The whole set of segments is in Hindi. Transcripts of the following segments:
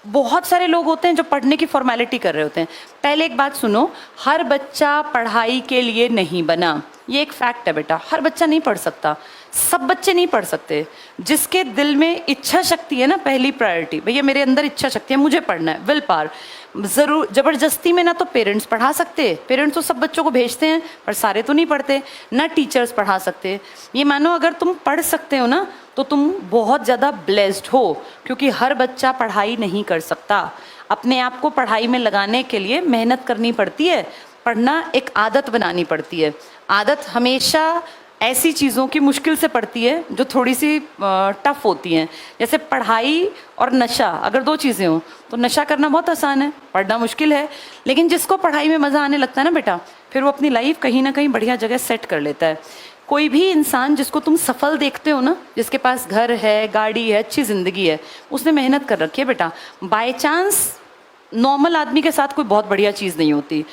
बहुत सारे लोग होते हैं जो पढ़ने की फॉर्मेलिटी कर रहे होते हैं। पहले एक बात सुनो, हर बच्चा पढ़ाई के लिए नहीं बना, ये एक फैक्ट है बेटा। हर बच्चा नहीं पढ़ सकता, सब बच्चे नहीं पढ़ सकते। जिसके दिल में इच्छा शक्ति है ना, पहली प्रायोरिटी, भैया मेरे अंदर इच्छा शक्ति है, मुझे पढ़ना है, विल पावर। जरूर जबरदस्ती में ना तो पेरेंट्स पढ़ा सकते, पेरेंट्स तो सब बच्चों को भेजते हैं पर सारे तो नहीं पढ़ते, ना टीचर्स पढ़ा सकते। ये मानो अगर तुम पढ़ सकते हो ना तो तुम बहुत ज़्यादा ब्लेस्ड हो, क्योंकि हर बच्चा पढ़ाई नहीं कर सकता। अपने आप को पढ़ाई में लगाने के लिए मेहनत करनी पड़ती है, पढ़ना एक आदत बनानी पड़ती है। आदत हमेशा ऐसी चीज़ों की मुश्किल से पड़ती है जो थोड़ी सी टफ होती हैं। जैसे पढ़ाई और नशा, अगर दो चीज़ें हों तो नशा करना बहुत आसान है, पढ़ना मुश्किल है। लेकिन जिसको पढ़ाई में मज़ा आने लगता है ना बेटा, फिर वो अपनी लाइफ कहीं ना कहीं बढ़िया जगह सेट कर लेता है। कोई भी इंसान जिसको तुम सफल देखते हो ना, जिसके पास घर है, गाड़ी है, अच्छी ज़िंदगी है, उसने मेहनत कर रखी है बेटा। बाय चांस नॉर्मल आदमी के साथ कोई बहुत बढ़िया चीज़ नहीं होती।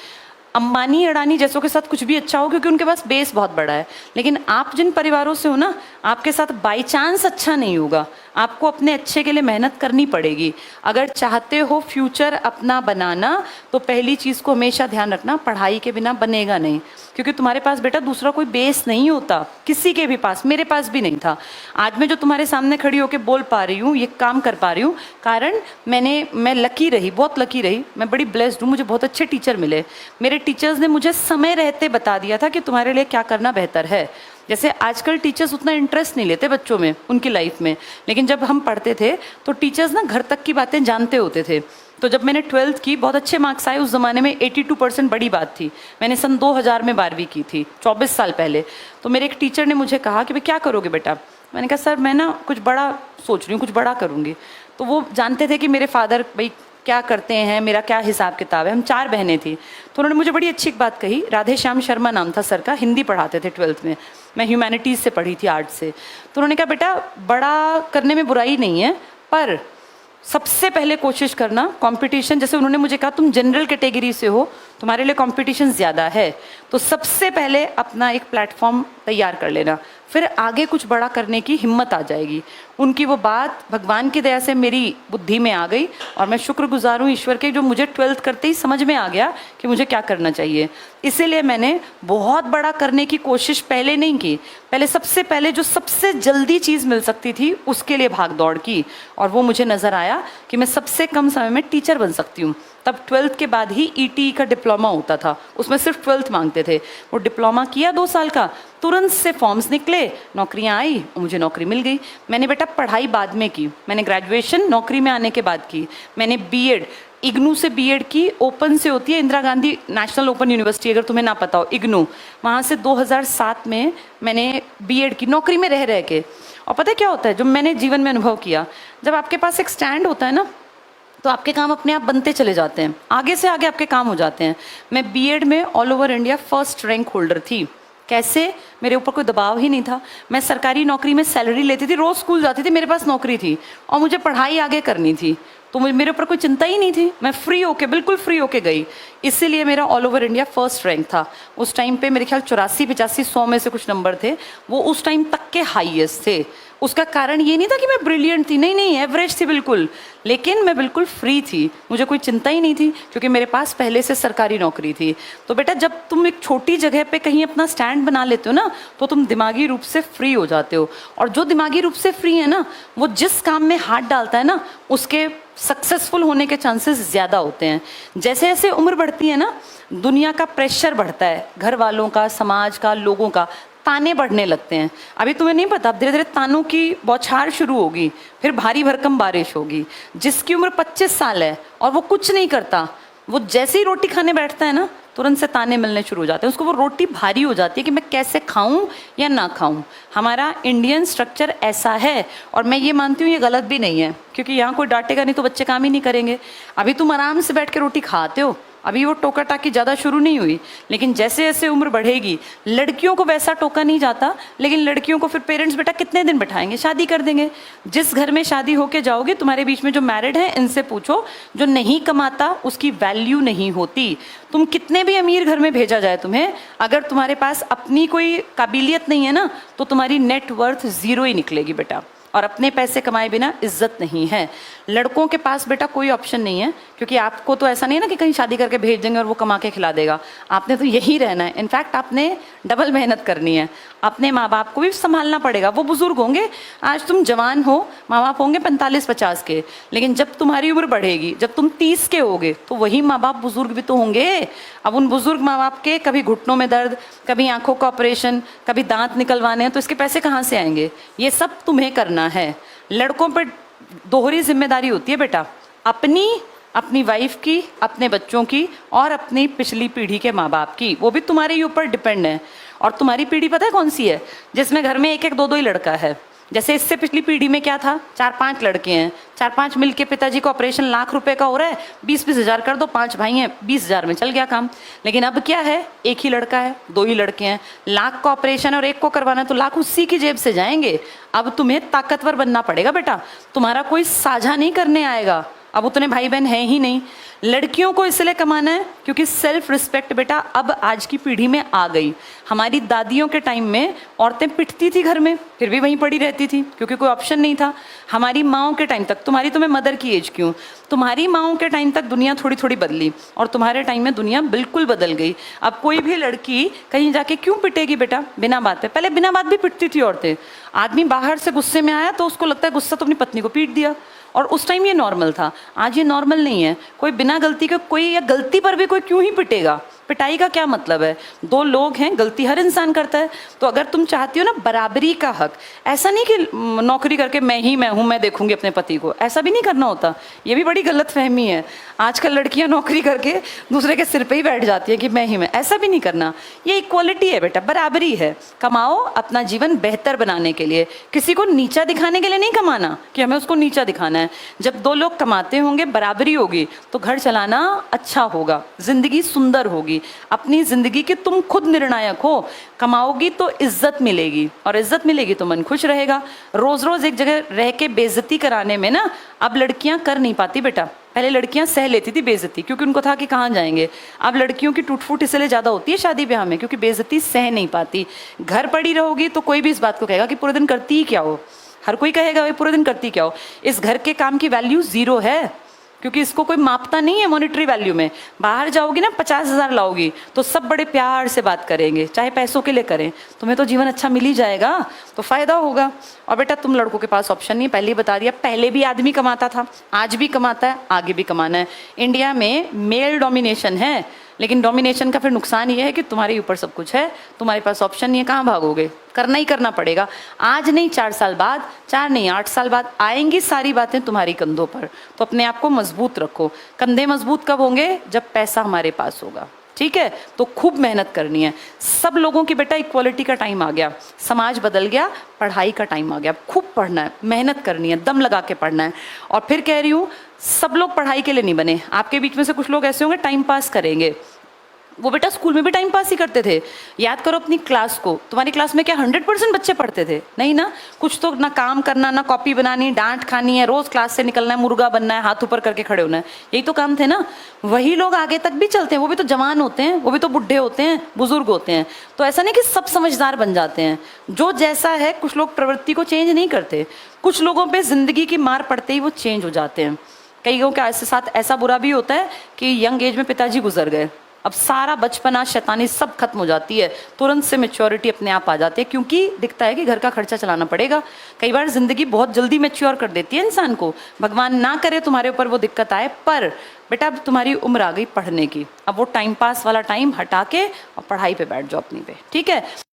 अंबानी अडानी जैसों के साथ कुछ भी अच्छा हो क्योंकि उनके पास बेस बहुत बड़ा है। लेकिन आप जिन परिवारों से हो ना, आपके साथ बाई चांस अच्छा नहीं होगा। आपको अपने अच्छे के लिए मेहनत करनी पड़ेगी। अगर चाहते हो फ्यूचर अपना बनाना तो पहली चीज़ को हमेशा ध्यान रखना, पढ़ाई के बिना बनेगा नहीं। क्योंकि तुम्हारे पास बेटा दूसरा कोई बेस नहीं होता, किसी के भी पास, मेरे पास भी नहीं था। आज मैं जो तुम्हारे सामने खड़ी होकर बोल पा रही हूँ, ये काम कर पा रही हूँ, कारण मैं लकी रही, बहुत लकी रही। मैं बड़ी ब्लेस्ड हूँ, मुझे बहुत अच्छे टीचर मिले। मेरे टीचर्स ने मुझे समय रहते बता दिया था कि तुम्हारे लिए क्या करना बेहतर है। जैसे आजकल टीचर्स उतना इंटरेस्ट नहीं लेते बच्चों में, उनकी लाइफ में, लेकिन जब हम पढ़ते थे तो टीचर्स ना घर तक की बातें जानते होते थे। तो जब मैंने 12th की, बहुत अच्छे मार्क्स आए। उस ज़माने में 82% बड़ी बात थी। मैंने सन 2000 में 12वीं की थी, 24 साल पहले। तो मेरे एक टीचर ने मुझे कहा कि भाई क्या करोगे बेटा। मैंने कहा सर मैं ना कुछ बड़ा सोच रही हूँ, कुछ बड़ा करूँगी। तो वो जानते थे कि मेरे फादर भाई क्या करते हैं, मेरा क्या हिसाब किताब है। हम 4 बहनें थी। तो उन्होंने मुझे बड़ी अच्छी एक बात कही। राधे श्याम शर्मा नाम था सर का, हिंदी पढ़ाते थे 12th में। मैं ह्यूमैनिटीज़ से पढ़ी थी, आर्ट से। तो उन्होंने कहा बेटा बड़ा करने में बुराई नहीं है, पर सबसे पहले कोशिश करना कंपटीशन, जैसे उन्होंने मुझे कहा तुम जनरल कैटेगरी से हो, तुम्हारे लिए कंपटीशन ज़्यादा है, तो सबसे पहले अपना एक प्लेटफॉर्म तैयार कर लेना, फिर आगे कुछ बड़ा करने की हिम्मत आ जाएगी। उनकी वो बात भगवान की दया से मेरी बुद्धि में आ गई और मैं शुक्रगुजार हूँ ईश्वर के, जो मुझे 12th करते ही समझ में आ गया कि मुझे क्या करना चाहिए। इसीलिए मैंने बहुत बड़ा करने की कोशिश पहले नहीं की, पहले सबसे पहले जो सबसे जल्दी चीज़ मिल सकती थी उसके लिए भाग दौड़ की। और वो मुझे नज़र आया कि मैं सबसे कम समय में टीचर बन सकती हूँ। तब 12th के बाद ही ईटी का डिप्लोमा होता था, उसमें सिर्फ 12th मांगते थे। वो डिप्लोमा किया 2 साल का, तुरंत से फॉर्म्स निकले, नौकरियां आई और मुझे नौकरी मिल गई। मैंने बेटा पढ़ाई बाद में की, मैंने ग्रेजुएशन नौकरी में आने के बाद की। मैंने बीएड इग्नू से बीएड की, ओपन से होती है Indira Gandhi national open university, अगर तुम्हें ना पता हो, इग्नू। वहाँ से 2007 में मैंने बीएड की, नौकरी में रह रह के। और पता है क्या होता है, जो मैंने जीवन में अनुभव किया, जब आपके पास एक स्टैंड होता है ना, तो आपके काम अपने आप बनते चले जाते हैं, आगे से आगे आपके काम हो जाते हैं। मैं बीएड में all over India first rank holder थी। कैसे? मेरे ऊपर कोई दबाव ही नहीं था। मैं सरकारी नौकरी में सैलरी लेती थी, रोज़ स्कूल जाती थी, मेरे पास नौकरी थी और मुझे पढ़ाई आगे करनी थी, तो मेरे ऊपर कोई चिंता ही नहीं थी। मैं फ्री होके, बिल्कुल फ्री होके गई, इसीलिए मेरा all over India first rank था। उस टाइम पे मेरे ख्याल 84, 85, 100 में से कुछ नंबर थे, वो उस टाइम तक के हाईएस्ट थे। उसका कारण ये नहीं था कि मैं ब्रिलियंट थी, नहीं, एवरेज थी बिल्कुल, लेकिन मैं बिल्कुल फ्री थी, मुझे कोई चिंता ही नहीं थी, क्योंकि मेरे पास पहले से सरकारी नौकरी थी। तो बेटा जब तुम एक छोटी जगह पे कहीं अपना स्टैंड बना लेते हो ना, तो तुम दिमागी रूप से फ्री हो जाते हो। और जो दिमागी रूप से फ्री है ना, वो जिस काम में हाथ डालता है ना, उसके सक्सेसफुल होने के चांसेस ज़्यादा होते हैं। जैसे जैसे उम्र बढ़ती है ना, दुनिया का प्रेशर बढ़ता है, घर वालों का, समाज का, लोगों का, ताने बढ़ने लगते हैं। अभी तुम्हें नहीं पता, धीरे धीरे तानों की बौछार शुरू होगी, फिर भारी भरकम बारिश होगी। जिसकी उम्र 25 साल है और वो कुछ नहीं करता, वो जैसे ही रोटी खाने बैठता है ना, तुरंत से ताने मिलने शुरू हो जाते हैं। उसको वो रोटी भारी हो जाती है कि मैं कैसे खाऊं या ना खाऊं। हमारा इंडियन स्ट्रक्चर ऐसा है, और मैं ये मानती हूँ ये गलत भी नहीं है, क्योंकि यहाँ कोई डांटेगा नहीं तो बच्चे काम ही नहीं करेंगे। अभी तुम आराम से बैठ के रोटी खाते हो, अभी वो टोका टाकी ज़्यादा शुरू नहीं हुई, लेकिन जैसे जैसे उम्र बढ़ेगी, लड़कियों को वैसा टोका नहीं जाता, लेकिन लड़कियों को फिर पेरेंट्स बेटा कितने दिन बैठाएंगे, शादी कर देंगे। जिस घर में शादी होके जाओगे, तुम्हारे बीच में जो मैरिड है, इनसे पूछो, जो नहीं कमाता उसकी वैल्यू नहीं होती। तुम कितने भी अमीर घर में भेजा जाए तुम्हें, अगर तुम्हारे पास अपनी कोई काबिलियत नहीं है ना, तो तुम्हारी नेटवर्थ 0 ही निकलेगी बेटा। और अपने पैसे कमाए बिना इज्जत नहीं है। लड़कों के पास बेटा कोई ऑप्शन नहीं है, क्योंकि आपको तो ऐसा नहीं है ना कि कहीं शादी करके भेज देंगे और वो कमा के खिला देगा। आपने तो यही रहना है। इनफैक्ट आपने डबल मेहनत करनी है। अपने माँ बाप को भी संभालना पड़ेगा। वो बुजुर्ग होंगे, आज तुम जवान हो, माँ बाप होंगे 45-50 के, लेकिन जब तुम्हारी उम्र बढ़ेगी, जब तुम 30 के होगे, तो वही माँ बाप बुजुर्ग भी तो होंगे। अब उन बुजुर्ग माँ बाप के कभी घुटनों में दर्द, कभी आंखों का ऑपरेशन, कभी दांत निकलवाने हैं, तो इसके पैसे कहाँ से आएंगे? ये सब तुम्हें करना है। लड़कों पर दोहरी जिम्मेदारी होती है बेटा, अपनी वाइफ की, अपने बच्चों की और अपनी पिछली पीढ़ी के माँ बाप की। वो भी तुम्हारे ही ऊपर डिपेंड है। और तुम्हारी पीढ़ी पता है कौन सी है? जिसमें घर में 1-1, 2-2 ही लड़का है। जैसे इससे पिछली पीढ़ी में क्या था, 4-5 लड़के हैं, 4-5 मिलके पिताजी का ऑपरेशन लाख रुपए का हो रहा है, 20-20 हज़ार कर दो, 5 भाई हैं, 20 हज़ार में चल गया काम। लेकिन अब क्या है, 1 ही लड़का है, 2 ही लड़के हैं, लाख का ऑपरेशन और 1 को करवाना है तो लाख उसी की जेब से जाएंगे। अब तुम्हें ताकतवर बनना पड़ेगा बेटा, तुम्हारा कोई साझा नहीं करने आएगा। अब उतने भाई बहन हैं ही नहीं। लड़कियों को इसलिए कमाना है क्योंकि सेल्फ रिस्पेक्ट बेटा अब आज की पीढ़ी में आ गई। हमारी दादियों के टाइम में औरतें पिटती थी घर में, फिर भी वहीं पड़ी रहती थी क्योंकि कोई ऑप्शन नहीं था। हमारी माँओं के टाइम तक, तुम्हारी तो मैं मदर की एज की हूँ, तुम्हारी माँओं के टाइम तक दुनिया थोड़ी थोड़ी बदली और तुम्हारे टाइम में दुनिया बिल्कुल बदल गई। अब कोई भी लड़की कहीं जाके क्यों पिटेगी बेटा बिना बात पे? पहले बिना बात भी पिटती थी औरतें। आदमी बाहर से गुस्से में आया तो उसको लगता है गुस्सा तो अपनी पत्नी को पीट दिया, और उस टाइम ये नॉर्मल था। आज ये नॉर्मल नहीं है। कोई बिना गलती के कोई, या गलती पर भी कोई क्यों ही पिटेगा? पिटाई का क्या मतलब है? 2 लोग हैं, गलती हर इंसान करता है। तो अगर तुम चाहती हो ना बराबरी का हक, ऐसा नहीं कि नौकरी करके मैं हूँ, मैं देखूंगी अपने पति को, ऐसा भी नहीं करना होता। ये भी बड़ी गलत फहमी है। आजकल लड़कियां नौकरी करके दूसरे के सिर पे ही बैठ जाती है कि मैं ही मैं, ऐसा भी नहीं करना। ये इक्वालिटी है बेटा, बराबरी है। कमाओ अपना जीवन बेहतर बनाने के लिए, किसी को नीचा दिखाने के लिए नहीं कमाना कि हमें उसको नीचा दिखाना है। जब 2 लोग कमाते होंगे, बराबरी होगी, तो घर चलाना अच्छा होगा, जिंदगी सुंदर होगी। अपनी जिंदगी के तुम खुद निर्णायक हो। कमाओगी तो इज्जत मिलेगी, और इज्जत मिलेगी तो मन खुश रहेगा। रोज रोज एक जगह रह के बेइज्जती कराने में ना अब लड़कियां कर नहीं पाती बेटा। पहले लड़कियां सह लेती थी बेइज्जती क्योंकि उनको था कि कहाँ जाएंगे। अब लड़कियों की टूट-फूट इसलिए ज्यादा होती है शादी ब्याह में क्योंकि बेइज्जती सह नहीं पाती। घर पड़ी रहोगी तो कोई भी इस बात को कहेगा कि पूरे दिन करती ही क्या हो। हर कोई कहेगा भाई पूरे दिन करती क्या हो। इस घर के काम की वैल्यू 0 है क्योंकि इसको कोई मापता नहीं है मॉनेटरी वैल्यू में। बाहर जाओगी ना 50,000 लाओगी तो सब बड़े प्यार से बात करेंगे, चाहे पैसों के लिए करें। तुम्हें तो जीवन अच्छा मिल ही जाएगा तो फायदा होगा। और बेटा तुम लड़कों के पास ऑप्शन नहीं, पहले ही बता दिया। पहले भी आदमी कमाता था, आज भी कमाता है, आगे भी कमाना है। इंडिया में मेल डोमिनेशन है, लेकिन डोमिनेशन का फिर नुकसान ये है कि तुम्हारे ऊपर सब कुछ है, तुम्हारे पास ऑप्शन नहीं है, कहाँ भागोगे? करना ही करना पड़ेगा। आज नहीं 4 साल बाद, 4 नहीं 8 साल बाद आएंगी सारी बातें तुम्हारी कंधों पर। तो अपने आप को मजबूत रखो। कंधे मजबूत कब होंगे? जब पैसा हमारे पास होगा। ठीक है, तो खूब मेहनत करनी है। सब लोगों की बेटा इक्वालिटी का टाइम आ गया, समाज बदल गया, पढ़ाई का टाइम आ गया। खूब पढ़ना है, मेहनत करनी है, दम लगा के पढ़ना है। और फिर कह रही हूँ, सब लोग पढ़ाई के लिए नहीं बने। आपके बीच में से कुछ लोग ऐसे होंगे टाइम पास करेंगे। वो बेटा स्कूल में भी टाइम पास ही करते थे। याद करो अपनी क्लास को। तुम्हारी क्लास में क्या 100% बच्चे पढ़ते थे? नहीं ना। कुछ तो ना काम करना, ना कॉपी बनानी, डांट खानी है, रोज क्लास से निकलना है, मुर्गा बनना है, हाथ ऊपर करके खड़े होना है, यही तो काम थे ना। वही लोग आगे तक भी चलते हैं। वो भी तो जवान होते हैं, वो भी तो बुढ़े होते हैं, बुजुर्ग होते हैं। तो ऐसा नहीं कि सब समझदार बन जाते हैं। जो जैसा है, कुछ लोग प्रवृत्ति को चेंज नहीं करते। कुछ लोगों पर जिंदगी की मार पड़ते ही वो चेंज हो जाते हैं। कई लोगों के साथ ऐसा बुरा भी होता है कि यंग एज में पिताजी गुजर गए, अब सारा बचपना शैतानी सब खत्म हो जाती है, तुरंत से मैच्योरिटी अपने आप आ जाती है क्योंकि दिखता है कि घर का खर्चा चलाना पड़ेगा। कई बार जिंदगी बहुत जल्दी मैच्योर कर देती है इंसान को। भगवान ना करे तुम्हारे ऊपर वो दिक्कत आए, पर बेटा अब तुम्हारी उम्र आ गई पढ़ने की। अब वो टाइम पास वाला टाइम हटा के और पढ़ाई पे बैठ जाओ अपनी पे, ठीक है।